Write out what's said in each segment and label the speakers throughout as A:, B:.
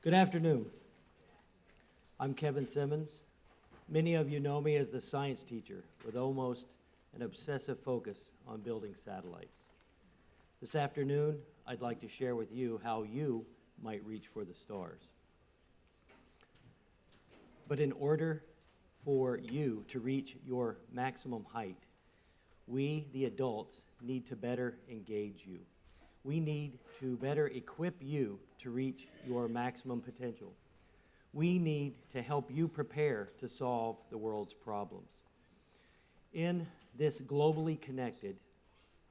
A: Good afternoon. I'm Kevin Simmons. Many of you know me as the science teacher with almost an obsessive focus on building satellites. This afternoon, I'd like to share with you how you might reach for the stars. But in order for you to reach your maximum height, we, the adults, need to better engage you. We need to better equip you to reach your maximum potential. We need to help you prepare to solve the world's problems. In this globally connected,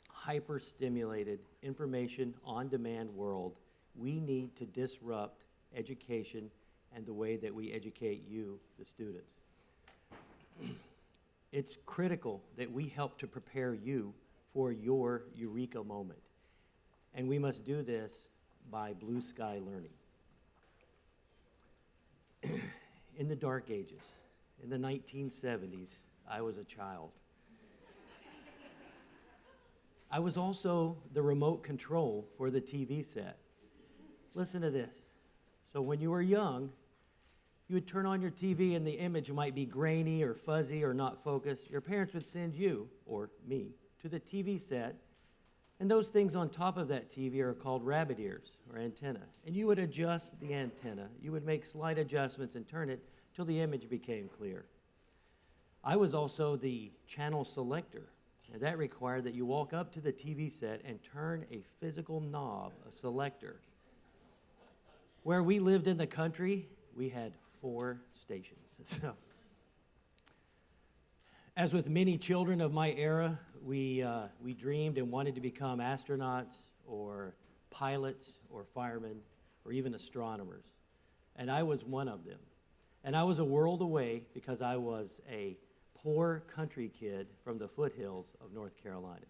A: hyper-stimulated, information-on-demand world, we need to disrupt education and the way that we educate you, the students. It's critical that we help to prepare you for your eureka moment. And we must do this by blue sky learning. In the dark ages, in the 1970s, I was a child. I was also the remote control for the TV set. Listen to this. So when you were young, you would turn on your TV and the image might be grainy or fuzzy or not focused. Your parents would send you, or me, to the TV set, and those things on top of that TV are called rabbit ears or antenna. And you would adjust the antenna. You would make slight adjustments and turn it till the image became clear. I was also the channel selector, and that required that you walk up to the TV set and turn a physical knob, a selector. Where we lived in the country, we had 4 stations. So, as with many children of my era, we dreamed and wanted to become astronauts or pilots or firemen or even astronomers. And I was one of them. And I was a world away because I was a poor country kid from the foothills of North Carolina.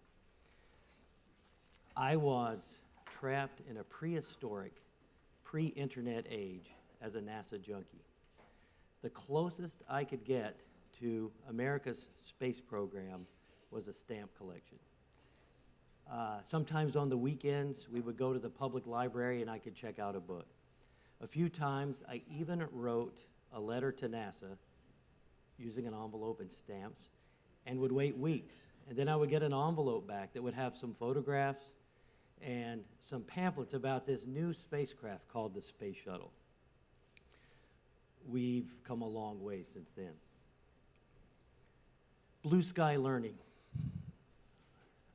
A: I was trapped in a prehistoric, pre-internet age as a NASA junkie. The closest I could get to America's space program was a stamp collection. Sometimes on the weekends, we would go to the public library and I could check out a book. A few times, I even wrote a letter to NASA using an envelope and stamps and would wait weeks. And then I would get an envelope back that would have some photographs and some pamphlets about this new spacecraft called the Space Shuttle. We've come a long way since then. Blue sky learning.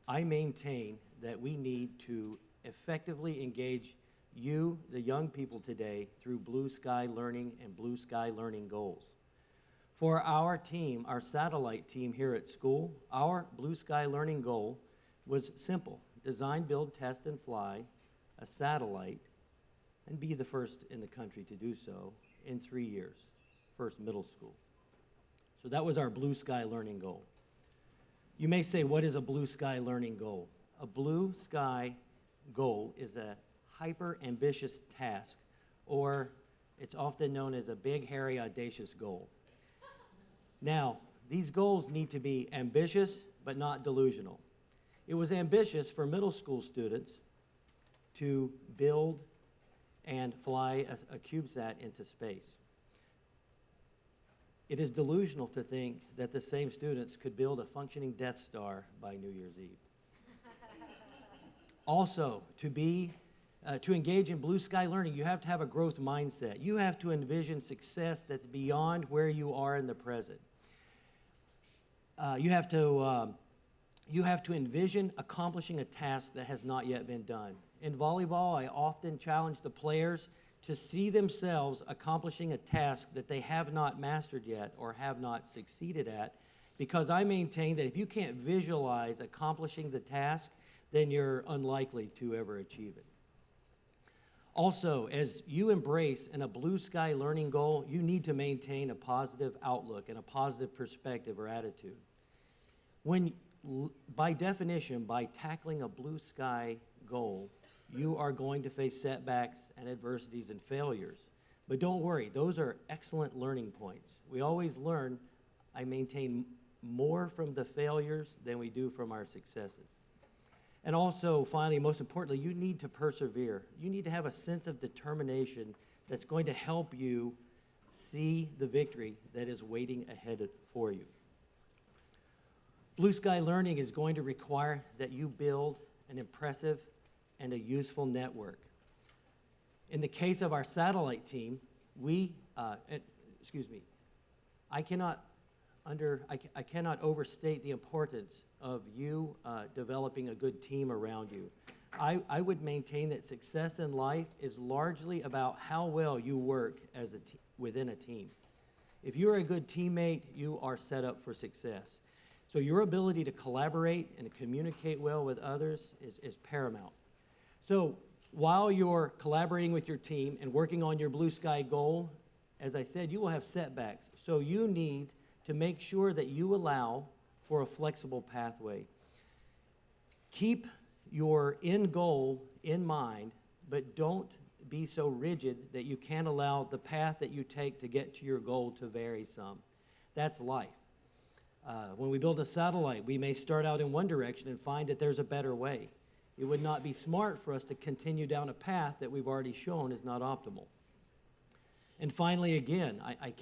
A: I maintain that we need to effectively engage you, the young people today, through blue sky learning and blue sky learning goals. For our team, our satellite team here at school, our blue sky learning goal was simple: design, build, test, and fly a satellite and be the first in the country to do so in 3 years, first middle school. So that was our blue sky learning goal. You may say, what is a blue sky learning goal? A blue sky goal is a hyper-ambitious task, or it's often known as a big, hairy, audacious goal. Now, these goals need to be ambitious, but not delusional. It was ambitious for middle school students to build and fly a CubeSat into space. It is delusional to think that the same students could build a functioning Death Star by New Year's Eve. Also, to engage in blue sky learning, you have to have a growth mindset. You have to envision success that's beyond where you are in the present. You have to envision accomplishing a task that has not yet been done. In volleyball, I often challenge the players to see themselves accomplishing a task that they have not mastered yet or have not succeeded at, because I maintain that if you can't visualize accomplishing the task, then you're unlikely to ever achieve it. Also, as you embrace in a blue sky learning goal, you need to maintain a positive outlook and a positive perspective or attitude. By definition, by tackling a blue sky goal, you are going to face setbacks and adversities and failures. But don't worry, those are excellent learning points. We always learn, I maintain, more from the failures than we do from our successes. And also, finally, most importantly, you need to persevere. You need to have a sense of determination that's going to help you see the victory that is waiting ahead for you. Blue Sky Learning is going to require that you build an impressive and a useful network. In the case of our satellite team, I cannot overstate the importance of you developing a good team around you. I would maintain that success in life is largely about how well you work as within a team. If you're a good teammate, you are set up for success. So your ability to collaborate and communicate well with others is paramount. So while you're collaborating with your team and working on your blue sky goal, as I said, you will have setbacks. So you need to make sure that you allow for a flexible pathway. Keep your end goal in mind, but don't be so rigid that you can't allow the path that you take to get to your goal to vary some. That's life. When we build a satellite, we may start out in one direction and find that there's a better way. It would not be smart for us to continue down a path that we've already shown is not optimal. And finally, again, I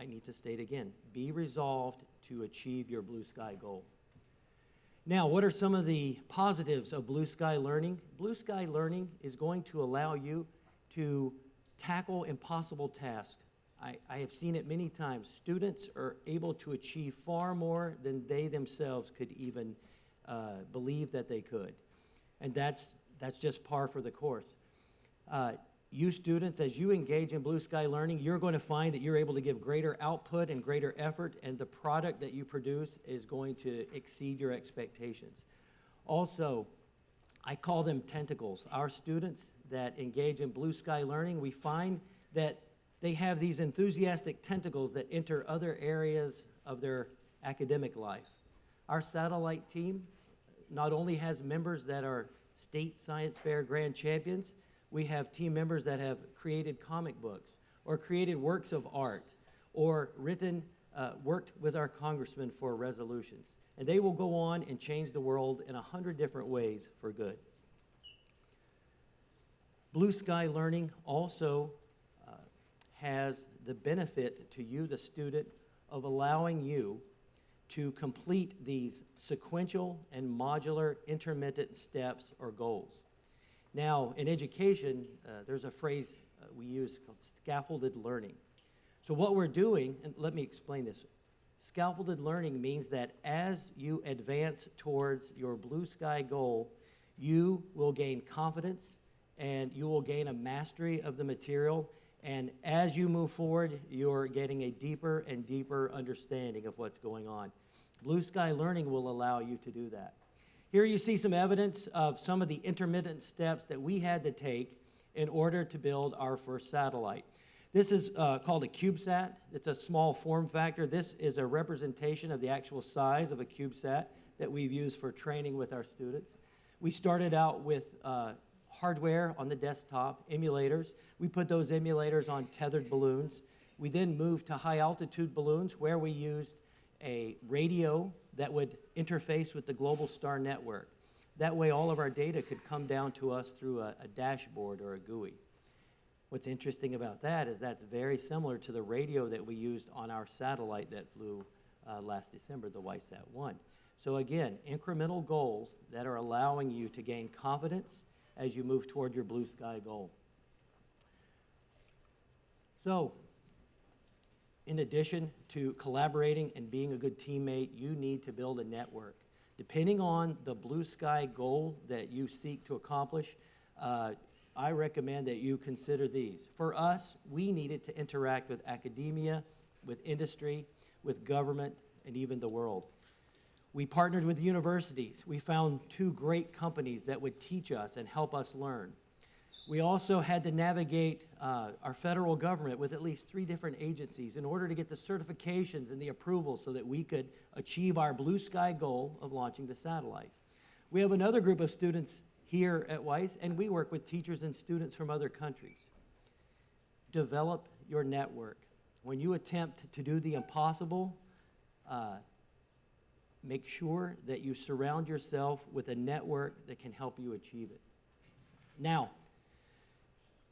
A: need to state again, be resolved to achieve your blue sky goal. Now, what are some of the positives of Blue Sky Learning? Blue Sky Learning is going to allow you to tackle impossible tasks. I have seen it many times. Students are able to achieve far more than they themselves could even believe that they could. And that's just par for the course. You students, as you engage in Blue Sky Learning, you're going to find that you're able to give greater output and greater effort, and the product that you produce is going to exceed your expectations. Also, I call them tentacles. Our students that engage in Blue Sky Learning, we find that they have these enthusiastic tentacles that enter other areas of their academic life. Our satellite team not only has members that are state science fair grand champions, we have team members that have created comic books or created works of art or worked with our congressman for resolutions. And they will go on and change the world in 100 different ways for good. Blue Sky Learning also has the benefit to you, the student, of allowing you to complete these sequential and modular intermittent steps or goals. Now, in education, there's a phrase we use called scaffolded learning. So what we're doing, and let me explain this. Scaffolded learning means that as you advance towards your blue sky goal, you will gain confidence and you will gain a mastery of the material. And as you move forward, you're getting a deeper and deeper understanding of what's going on. Blue Sky Learning will allow you to do that. Here you see some evidence of some of the intermittent steps that we had to take in order to build our first satellite. This is called a CubeSat. It's a small form factor. This is a representation of the actual size of a CubeSat that we've used for training with our students. We started out with hardware on the desktop, emulators. We put those emulators on tethered balloons. We then moved to high altitude balloons where we used a radio that would interface with the global star network. That way all of our data could come down to us through a dashboard or a GUI. What's interesting about that is that's very similar to the radio that we used on our satellite that flew last December, the WeissSat-1. So again, incremental goals that are allowing you to gain confidence as you move toward your blue sky goal. So, in addition to collaborating and being a good teammate, you need to build a network. Depending on the blue sky goal that you seek to accomplish, I recommend that you consider these. For us, we needed to interact with academia, with industry, with government, and even the world. We partnered with universities. We found 2 great companies that would teach us and help us learn. We also had to navigate our federal government with at least 3 different agencies in order to get the certifications and the approvals so that we could achieve our blue sky goal of launching the satellite. We have another group of students here at Weiss, and we work with teachers and students from other countries. Develop your network. When you attempt to do the impossible, make sure that you surround yourself with a network that can help you achieve it. Now,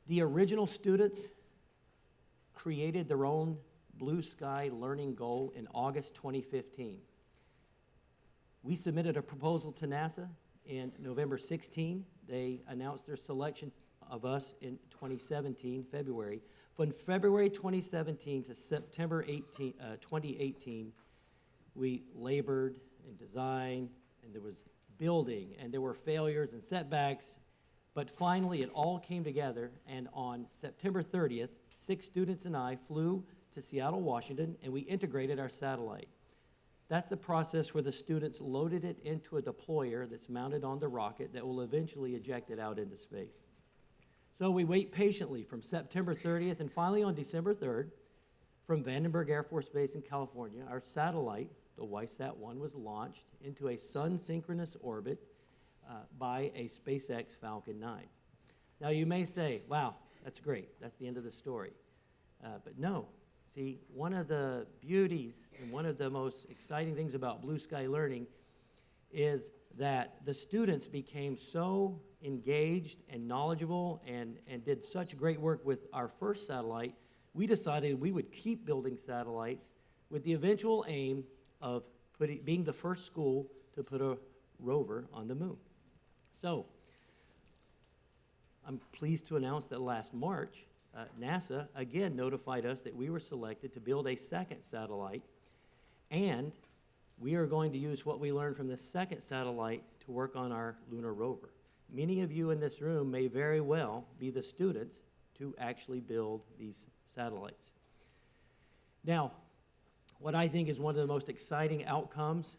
A: The original students created their own Blue Sky Learning goal in August 2015. We submitted a proposal to NASA in November 16. They announced their selection of us in 2017, February. From February 2017 to September 2018, we labored and designed, and there was building, and there were failures and setbacks, but finally it all came together, and on September 30th, 6 students and I flew to Seattle, Washington, and we integrated our satellite. That's the process where the students loaded it into a deployer that's mounted on the rocket that will eventually eject it out into space. So we wait patiently from September 30th, and finally on December 3rd, from Vandenberg Air Force Base in California, our satellite, the WISAT-1, was launched into a sun-synchronous orbit by a SpaceX Falcon 9. Now you may say, wow, that's great, that's the end of the story. But no. See, one of the beauties and one of the most exciting things about Blue Sky Learning is that the students became so engaged and knowledgeable and did such great work with our first satellite, we decided we would keep building satellites with the eventual aim of being the first school to put a rover on the moon. So, I'm pleased to announce that last March, NASA again notified us that we were selected to build a second satellite, and we are going to use what we learned from the second satellite to work on our lunar rover. Many of you in this room may very well be the students to actually build these satellites. Now, what I think is one of the most exciting outcomes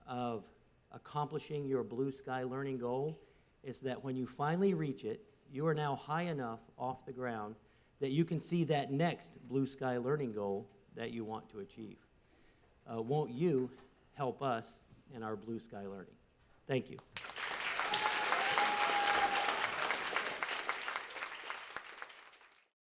A: of accomplishing your Blue Sky Learning goal is that when you finally reach it, you are now high enough off the ground that you can see that next Blue Sky Learning goal that you want to achieve. Won't you help us in our Blue Sky Learning? Thank you.